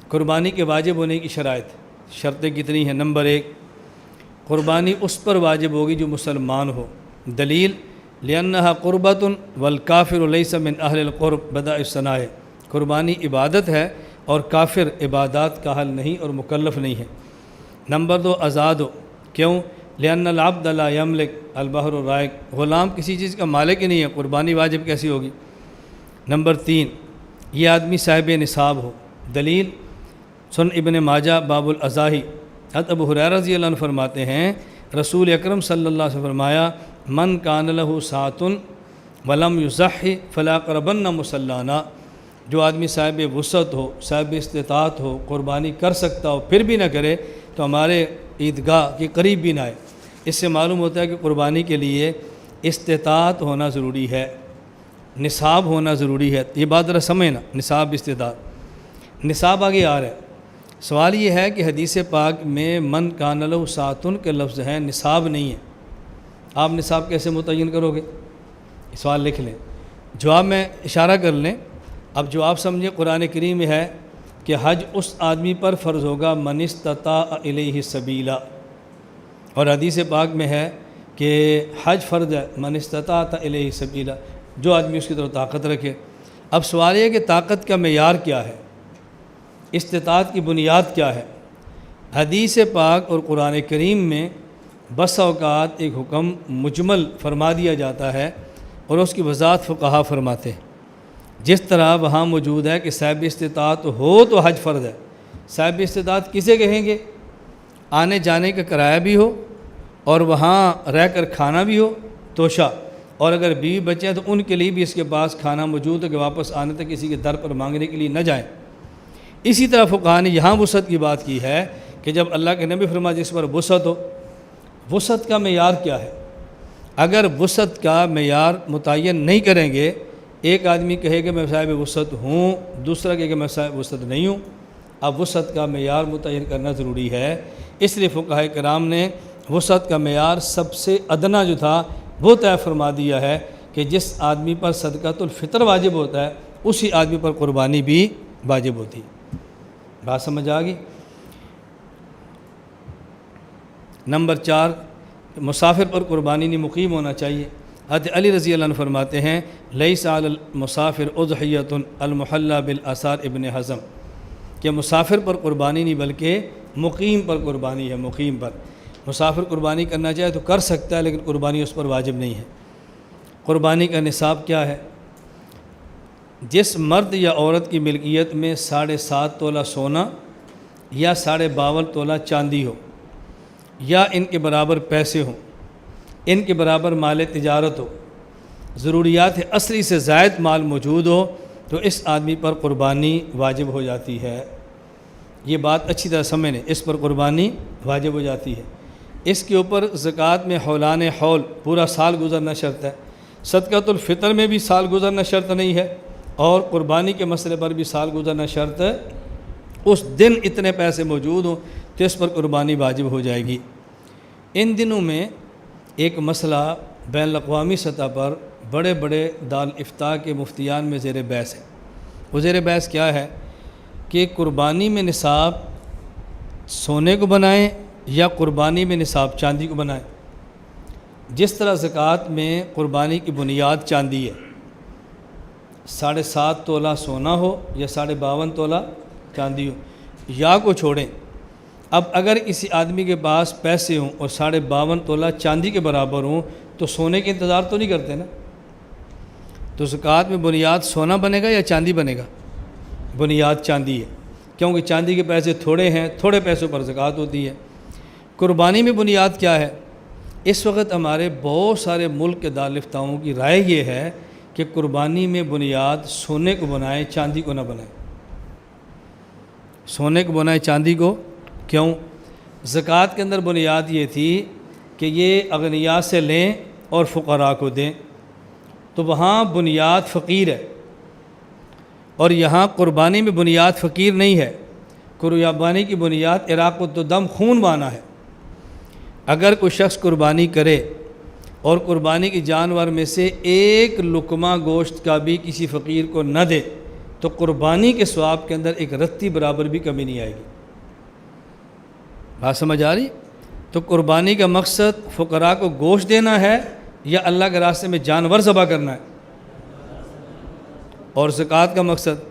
قربانی کے واجب ہونے کی شرطیں کتنی ہیں؟ نمبر 1، قربانی اس پر واجب ہوگی جو مسلمان ہو۔ دلیل لأنها قربۃ والکافر لیس من اہل القرب بدأ الثناء، قربانی عبادت ہے اور کافر عبادات کا حل نہیں اور مکلف نہیں ہے۔ نمبر 2، آزاد ہو، کیوں؟ لأن العبد لا یملک البحر الرائق، غلام کسی چیز کا مالک ہی نہیں ہے، قربانی واجب کیسی ہوگی؟ نمبر 3، یہ آدمی صاحب نصاب ہو۔ دلیل سن ابن ماجہ باب الاضاحی، حضرت ابو ہریرہ رضی اللہ عنہ فرماتے ہیں رسول اکرم صلی اللہ علیہ وسلم فرمایا من کان لہ ساعۃ ولم یضحی فلا یقربن مصلانا، جو آدمی صاحب وسعت ہو، صاحب استطاعت ہو، قربانی کر سکتا ہو پھر بھی نہ کرے تو ہمارے عیدگاہ کے قریب بھی نہ آئے۔ اس سے معلوم ہوتا ہے کہ قربانی کے لیے استطاعت ہونا ضروری ہے، نصاب ہونا ضروری ہے۔ یہ بات ذرا سمجھنا، نصاب استطاعت، نصاب آگے آ رہا ہے۔ سوال یہ ہے کہ حدیث پاک میں من کان لہ ساعۃ کے لفظ ہیں، نصاب نہیں ہے، آپ نصاب کیسے متعین کرو گے؟ سوال لکھ لیں، جواب میں اشارہ کر لیں۔ اب جواب سمجھیں، قرآن کریم میں ہے کہ حج اس آدمی پر فرض ہوگا من استطاع الیہ سبیلا، اور حدیث پاک میں ہے کہ حج فرض ہے من استطاع الیہ سبیلا، جو آدمی اس کی طرف طاقت رکھے۔ اب سوال یہ ہے کہ طاقت کا معیار کیا ہے، استطاعت کی بنیاد کیا ہے؟ حدیث پاک اور قرآن کریم میں بس اوقات ایک حکم مجمل فرما دیا جاتا ہے اور اس کی وضاحت فقہا فرماتے ہیں، جس طرح وہاں موجود ہے کہ صاحب استطاعت ہو تو حج فرض ہے۔ صاحب استطاعت کسے کہیں گے؟ آنے جانے کا کرایہ بھی ہو اور وہاں رہ کر کھانا بھی ہو توشہ، اور اگر بیوی بچے ہیں تو ان کے لیے بھی اس کے پاس کھانا موجود ہے کہ واپس آنے تک کسی کے در پر مانگنے کے لیے نہ جائیں۔ اسی طرح فقہا نے یہاں وسعت کی بات کی ہے کہ جب اللہ کے نبی فرمایا جس پر وسعت ہو، وسعت کا معیار کیا ہے؟ اگر وسعت کا معیار متعین نہیں کریں گے، ایک آدمی کہے کہ میں صاحب وسعت ہوں، دوسرا کہے کہ میں صاحب وسعت نہیں ہوں، اب وسعت کا معیار متعین کرنا ضروری ہے۔ اس لیے فقہاء کرام نے وسعت کا معیار سب سے ادنا جو تھا وہ طے فرما دیا ہے کہ جس آدمی پر صدقۃ الفطر واجب ہوتا ہے اسی آدمی پر قربانی بھی واجب ہوتی ہے۔ بات سمجھ آ گئی؟ نمبر 4، مسافر پر قربانی نہیں، مقیم ہونا چاہیے۔ حضرت علی رضی اللہ عنہ فرماتے ہیں لیس علی المسافر اضحیۃ المحلی بالآثار ابن حزم، کہ مسافر پر قربانی نہیں بلکہ مقیم پر قربانی ہے۔ مقیم پر مسافر قربانی کرنا چاہے تو کر سکتا ہے، لیکن قربانی اس پر واجب نہیں ہے۔ قربانی کا نصاب کیا ہے؟ جس مرد یا عورت کی ملکیت میں 7.5 تولہ سونا یا 52.5 تولہ چاندی ہو، یا ان کے برابر پیسے ہوں، ان کے برابر مال تجارت ہو، ضروریات اصلی سے زائد مال موجود ہو، تو اس آدمی پر قربانی واجب ہو جاتی ہے۔ یہ بات اچھی طرح سمجھیں، اس پر قربانی واجب ہو جاتی ہے۔ اس کے اوپر زکوٰۃ میں حولان حول پورا سال گزرنا شرط ہے، صدقۃ الفطر میں بھی سال گزرنا شرط نہیں ہے، اور قربانی کے مسئلے پر بھی سال گزرنا شرط ہے۔ اس دن اتنے پیسے موجود ہوں تو اس پر قربانی واجب ہو جائے گی۔ ان دنوں میں ایک مسئلہ بین الاقوامی سطح پر بڑے بڑے دارالافتاء کے مفتیان میں زیر بحث ہے۔ وہ زیر بحث کیا ہے کہ قربانی میں نصاب سونے کو بنائیں یا قربانی میں نصاب چاندی کو بنائیں۔ جس طرح زکوٰۃ میں قربانی کی بنیاد چاندی ہے، 7.5 تولہ سونا ہو یا 52.5 تولہ چاندی ہو، یا کو چھوڑیں۔ اب اگر کسی آدمی کے پاس پیسے ہوں اور 52.5 تولہ چاندی کے برابر ہوں تو سونے کے انتظار تو نہیں کرتے نا، تو زکوٰۃ میں بنیاد سونا بنے گا یا چاندی بنے گا؟ بنیاد چاندی ہے، کیونکہ چاندی کے پیسے تھوڑے ہیں، تھوڑے پیسوں پر زکوٰۃ ہوتی ہے۔ قربانی میں بنیاد کیا ہے؟ اس وقت ہمارے بہت سارے ملک کے دارالافتاؤں کی رائے یہ ہے کہ قربانی میں بنیاد سونے کو بنائیں، چاندی کو نہ بنائیں۔ سونے کو بنائیں، چاندی کو کیوں؟ زکوٰۃ کے اندر بنیاد یہ تھی کہ یہ اغنیاء سے لیں اور فقراء کو دیں، تو وہاں بنیاد فقیر ہے، اور یہاں قربانی میں بنیاد فقیر نہیں ہے۔ قربانی کی بنیاد عراق الدم، خون بہانا ہے۔ اگر کوئی شخص قربانی کرے اور قربانی کی جانور میں سے ایک لقمہ گوشت کا بھی کسی فقیر کو نہ دے تو قربانی کے ثواب کے اندر ایک رتی برابر بھی کمی نہیں آئے گی۔ بات سمجھ آ رہی؟ تو قربانی کا مقصد فقراء کو گوشت دینا ہے یا اللہ کے راستے میں جانور ذبح کرنا ہے؟ اور زکوٰۃ کا مقصد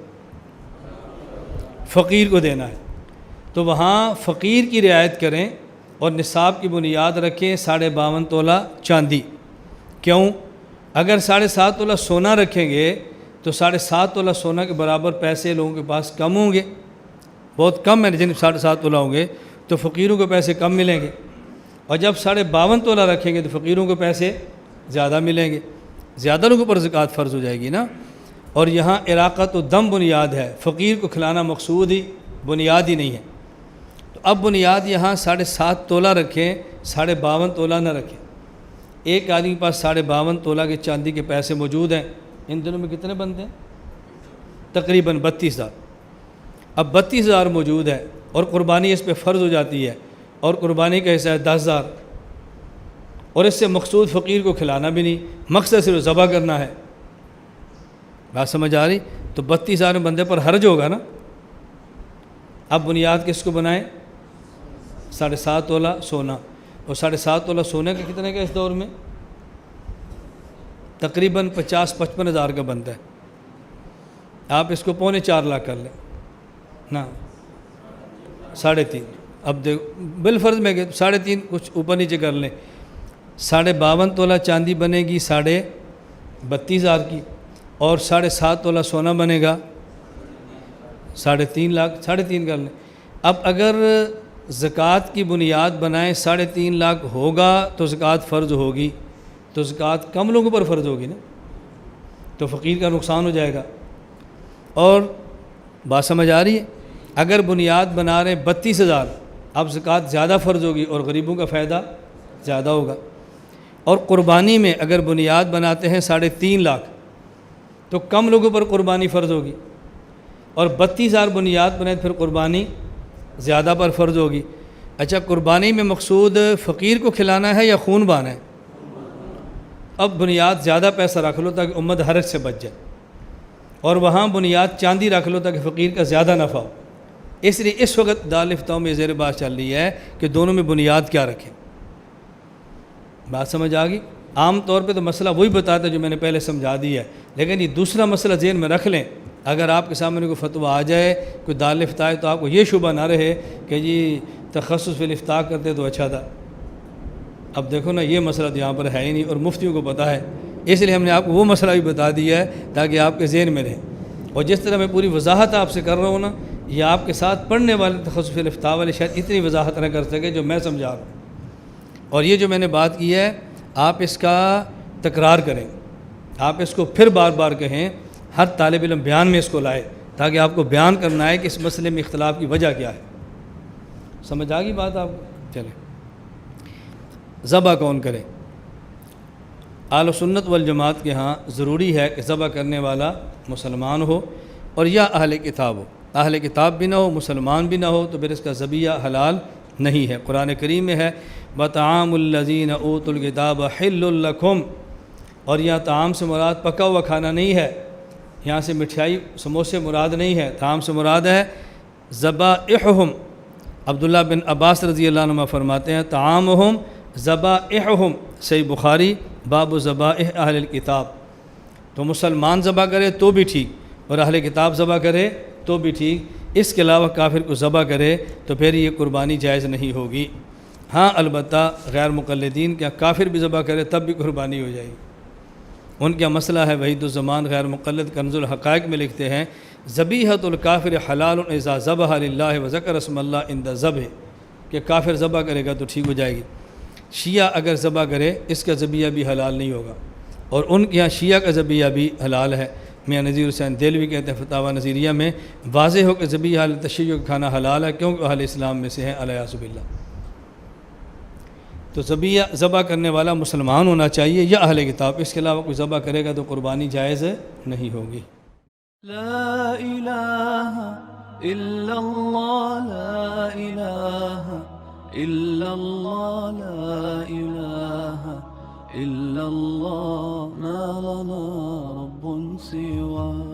فقیر کو دینا ہے۔ تو وہاں فقیر کی رعایت کریں اور نصاب کی بنیاد رکھیں 52.5 تولہ چاندی۔ کیوں؟ اگر 7.5 تولہ سونا رکھیں گے تو 7.5 تولہ سونا کے برابر پیسے لوگوں کے پاس کم ہوں گے، بہت کم ہے، جن 7.5 تولہ ہوں گے تو فقیروں کو پیسے کم ملیں گے، اور جب 52.5 تولہ رکھیں گے تو فقیروں کو پیسے زیادہ ملیں گے، زیادہ لوگوں پر زکوٰۃ فرض ہو جائے گی نا۔ اور یہاں عراقت و دم بنیاد ہے، فقیر کو کھلانا مقصود ہی بنیاد ہی نہیں ہے۔ تو اب بنیاد یہاں 7.5 تولہ رکھیں، 52.5 تولہ نہ رکھیں۔ ایک آدمی کے پاس 52.5 تولہ کے چاندی کے پیسے موجود ہیں، ان دنوں میں کتنے بنتے ہیں؟ تقریباً 32,000۔ اب 32,000 موجود ہے اور قربانی اس پہ فرض ہو جاتی ہے، اور قربانی کا حصہ ہے 10,000، اور اس سے مقصود فقیر کو کھلانا بھی نہیں، مقصد صرف ذبح کرنا ہے۔ بات سمجھ آ رہی؟ تو 32,000 بندے پر حرج ہوگا نا۔ اب بنیاد کس کو بنائیں؟ 7.5 تولہ سونا، اور 7.5 تولہ سونے کا کتنے کا اس دور میں؟ تقریباً 50-55 ہزار کا بنتا ہے۔ آپ اس کو 3.25 لاکھ کر لیں نا، 3.5۔ اب دیکھ بالفرض میں کہ 3.5 کچھ اوپر نیچے کر لیں، 52.5 تولہ چاندی بنے گی 32,000 کی، اور 7.5 تولہ سونا بنے گا 3.5 لاکھ، 3.5 کر لیں۔ اب اگر زکوٰۃ کی بنیاد بنائیں 3.5 لاکھ ہوگا تو زکوٰۃ فرض ہوگی، تو زکوٰۃ کم لوگوں پر فرض ہوگی نا، تو فقیر کا نقصان ہو جائے گا۔ اور بات سمجھ آ رہی ہے؟ اگر بنیاد بنا رہے 32,000، اب زکوٰۃ زیادہ فرض ہوگی اور غریبوں کا فائدہ زیادہ ہوگا۔ اور قربانی میں اگر بنیاد بناتے ہیں 3.5 لاکھ تو کم لوگوں پر قربانی فرض ہوگی، اور 32,000 بنیاد بنائے پھر قربانی زیادہ پر فرض ہوگی۔ اچھا، قربانی میں مقصود فقیر کو کھلانا ہے یا خون بہانا ہے؟ اب بنیاد زیادہ پیسہ رکھ لو تاکہ امت حرج سے بچ جائے، اور وہاں بنیاد چاندی رکھ لو تاکہ فقیر کا زیادہ نفع ہو۔ اس لیے اس وقت دارالفتاؤں میں زیر بات چل رہی ہے کہ دونوں میں بنیاد کیا رکھیں۔ بات سمجھ آ گئی؟ عام طور پہ تو مسئلہ وہی بتاتا ہے جو میں نے پہلے سمجھا دیا ہے، لیکن یہ دوسرا مسئلہ ذہن میں رکھ لیں۔ اگر آپ کے سامنے کوئی فتویٰ آ جائے، کوئی دارالفتاء ہے، تو آپ کو یہ شبہ نہ رہے کہ جی تخصص فی الافتاء کرتے تو اچھا تھا۔ اب دیکھو نا، یہ مسئلہ تو یہاں پر ہے ہی نہیں، اور مفتیوں کو پتہ ہے، اس لیے ہم نے آپ کو وہ مسئلہ بھی بتا دیا ہے تاکہ آپ کے ذہن میں رہے۔ اور جس طرح میں پوری وضاحت آپ سے کر رہا ہوں نا، یہ آپ کے ساتھ پڑھنے والے تخصص فی الافتاء والے شاید اتنی وضاحت نہ کر سکے جو میں سمجھا رہا ہوں۔ اور یہ جو میں نے بات کی ہے، آپ اس کا تکرار کریں، آپ اس کو پھر بار بار کہیں، ہر طالب علم بیان میں اس کو لائے تاکہ آپ کو بیان کرنا ہے کہ اس مسئلے میں اختلاف کی وجہ کیا ہے۔ سمجھ آ گئی بات آپ کو؟ چلیں، ذبح کون کرے؟ اہل سنت والجماعت کے ہاں ضروری ہے کہ ذبح کرنے والا مسلمان ہو اور یا اہل کتاب ہو۔ اہل کتاب بھی نہ ہو، مسلمان بھی نہ ہو تو پھر اس کا ذبیحہ حلال نہیں ہے۔ قرآن کریم میں ہے وَطَعَامُ الَّذِينَ أُوتُوا الْكِتَابَ حِلٌّ لَكُمْ، اور یہاں طعام سے مراد پکا ہوا کھانا نہیں ہے، یہاں سے مٹھائی سموسے مراد نہیں ہے، طعام سے مراد ہے ذبائحہم۔ عبداللہ بن عباس رضی اللہ عنہ فرماتے ہیں طعامہم ذبائحہم، صحیح بخاری باب ذبائح اہل الکتاب۔ تو مسلمان ذبح کرے تو بھی ٹھیک، اور اہل کتاب ذبح کرے تو بھی ٹھیک، اس کے علاوہ کافر کو ذبح کرے تو پھر یہ قربانی جائز نہیں ہوگی۔ ہاں البتہ غیر مقلدین کیا کافر بھی ذبح کرے تب بھی قربانی ہو جائے گی۔ ان کا مسئلہ ہے وحید الزمان غیر مقلد کنز الحقائق میں لکھتے ہیں ذبیحۃ الکافر حلال اذا ذبح للہ وذکر اسم اللہ عند الذبح، کہ کافر ذبح کرے گا تو ٹھیک ہو جائے گی۔ شیعہ اگر ذبح کرے اس کا ذبیحہ بھی حلال نہیں ہوگا، اور ان کے یہاں شیعہ کا ذبیحہ بھی حلال ہے۔ میاں نذیر حسین دہلوی کہتے ہیں فتاویٰ نظیریہ میں واضح ہو کہ ذبیحہ تشیع کا کھانا حلال ہے کیونکہ اہل اسلام میں سے ہیں الیاذ باللہ۔ تو ذبح کرنے والا مسلمان ہونا چاہیے یا اہل کتاب، اس کے علاوہ کوئی ذبح کرے گا تو قربانی جائز نہیں ہوگی۔ لا الہ الا اللہ، لا الہ الا اللہ، لا الہ الا اللہ، ما لنا رب سواه۔